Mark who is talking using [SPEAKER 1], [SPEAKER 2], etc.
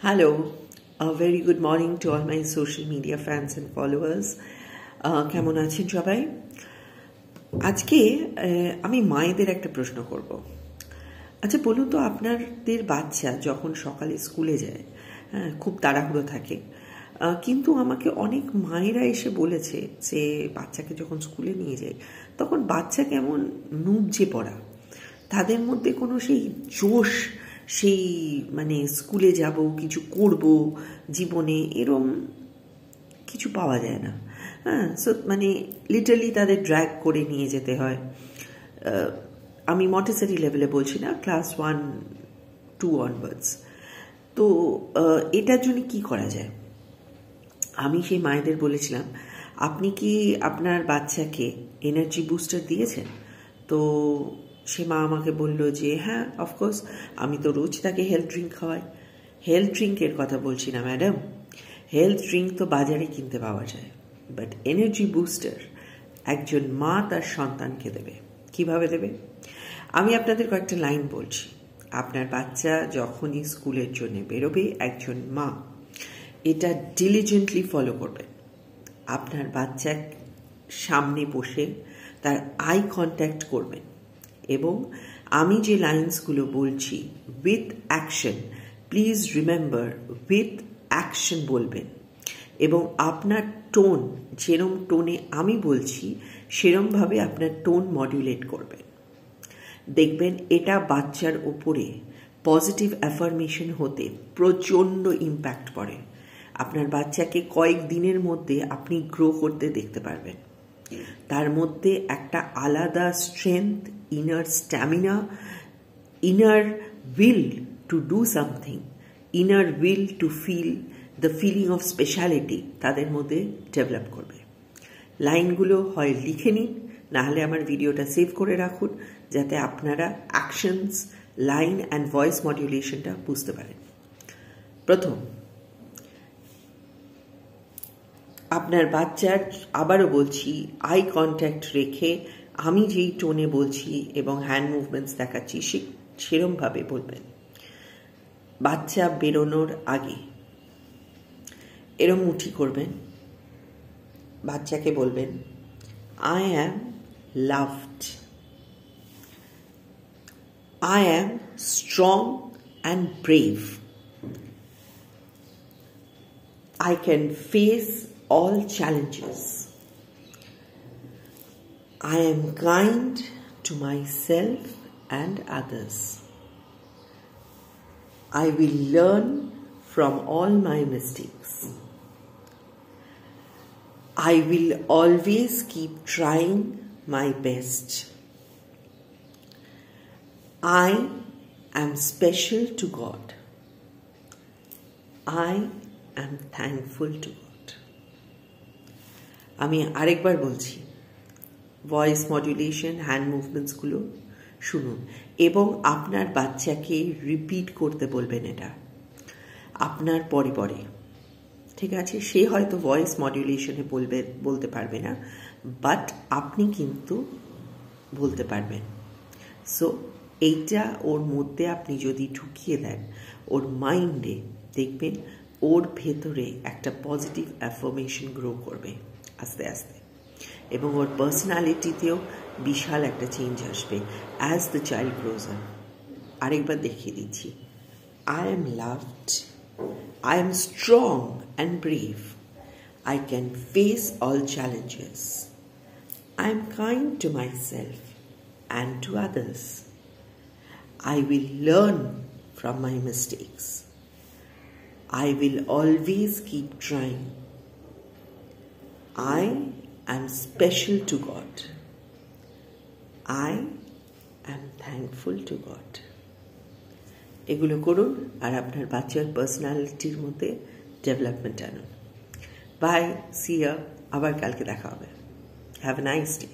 [SPEAKER 1] Hello, a very good morning to all my social media fans and followers. কেমন আছেন সবাই? আজকে আমি মায়েদের একটা প্রশ্ন করব। আচ্ছা বলুন তো, আপনাদের বাচ্চা যখন সকালে স্কুলে যায়, খুব তাড়াহুড়ো থাকে, কিন্তু আমাকে অনেক মায়েরা এসে বলেছে যে বাচ্চাকে যখন স্কুলে নিয়ে যায় তখন বাচ্চা কেমন নুবজে পড়া, তাদের মধ্যে কোনো সেই জোশ, সেই মানে স্কুলে যাব, কিছু করব জীবনে, এরম কিছু পাওয়া যায় না। সো মানে লিটারালি তাদের ড্র্যাগ করে নিয়ে যেতে হয়। আমি মন্টেসরি লেভেলে বলছি না, ক্লাস 1-2 অনওয়ার্ডস। তো এটার জন্য কি করা যায়? আমি সেই মায়েদের বলেছিলাম, আপনি কি আপনার বাচ্চাকে এনার্জি বুস্টার দিয়েছেন? তো সে মা আমাকে বলল যে হ্যাঁ, অফকোর্স, আমি তো রোজ তাকে হেলথ ড্রিঙ্ক খাওয়াই। হেলথ ড্রিঙ্কের কথা বলছি না ম্যাডাম, হেলথ ড্রিঙ্ক তো বাজারে কিনতে পাওয়া যায়, বাট এনার্জি বুস্টার একজন মা তার সন্তানকে দেবে। কিভাবে দেবে? আমি আপনাদের কয়েকটা লাইন বলছি। আপনার বাচ্চা যখনই স্কুলের জন্য বেরোবে, একজন মা এটা ডিলিজেন্টলি ফলো করবেন। আপনার বাচ্চার সামনে বসে তার আই কন্ট্যাক্ট করবেন এবং আমি যে লাইন্সগুলো বলছি with action, please remember, with action বলবেন। এবং আপনার টোন, যেরম টোনে আমি বলছি সেরমভাবে আপনার টোন মডুলেট করবেন। দেখবেন এটা বাচ্চার উপরে পজিটিভ অ্যাফার্মেশন হতে প্রচণ্ড ইম্প্যাক্ট পড়ে। আপনার বাচ্চাকে কয়েক দিনের মধ্যে আপনি গ্রো করতে দেখতে পারবেন। তার মধ্যে একটা আলাদা strength, inner stamina, inner will to do something, inner will to feel the feeling of speciality তাদের মধ্যে ডেভেলপ করবে। লাইনগুলো হয় লিখে নিন, নাহলে আমার ভিডিওটা সেভ করে রাখুন, যাতে আপনারা অ্যাকশনস, লাইন অ্যান্ড ভয়েস মডুলেশনটা বুঝতে পারেন। প্রথম, আপনার বাচ্চার, আবারও বলছি, আই কন্ট্যাক্ট রেখে আমি যেই টোনে বলছি এবং হ্যান্ড মুভমেন্টস দেখাচ্ছি সেরমভাবে বলবেন। বাচ্চা বেরোনোর আগে এরম মুঠি করবেন, বাচ্চাকে বলবেন I am loved, I am strong and brave, I can face all challenges. I am kind to myself and others. I will learn from all my mistakes. I will always keep trying my best. I am special to God. I am thankful to God. আমি আরেকবার বলছি, voice modulation, hand মুভমেন্টসগুলো শুনুন এবং আপনার বাচ্চাকে repeat করতে বলবেন এটা আপনার পরে পরে। ঠিক আছে, সে হয়তো ভয়েস মডুলেশনে বলতে পারবে না, বাট আপনি কিন্তু বলতে পারবেন। সো এইটা ওর মধ্যে আপনি যদি ঢুকিয়ে দেন ওর মাইন্ডে, দেখবেন ওর ভেতরে একটা পজিটিভ অ্যাফার্মেশন গ্রো করবে আস্তে আস্তে, এবং ওর পার্সোনালিটিতেও বিশাল একটা চেঞ্জ আসবে as the child grows up. আরেকবার দেখিয়ে দিচ্ছি, I am loved, I am strong and brave, I can face all challenges, I am kind to myself and to others, I will learn from my mistakes. I will always keep trying. I am special to God. I am thankful to God. এগুলো করুন আর আপনার বাচ্চার পার্সোনালিটির মধ্যে development আনুন। By, C you, আবার কালকে দেখা হবে। Have a nice day.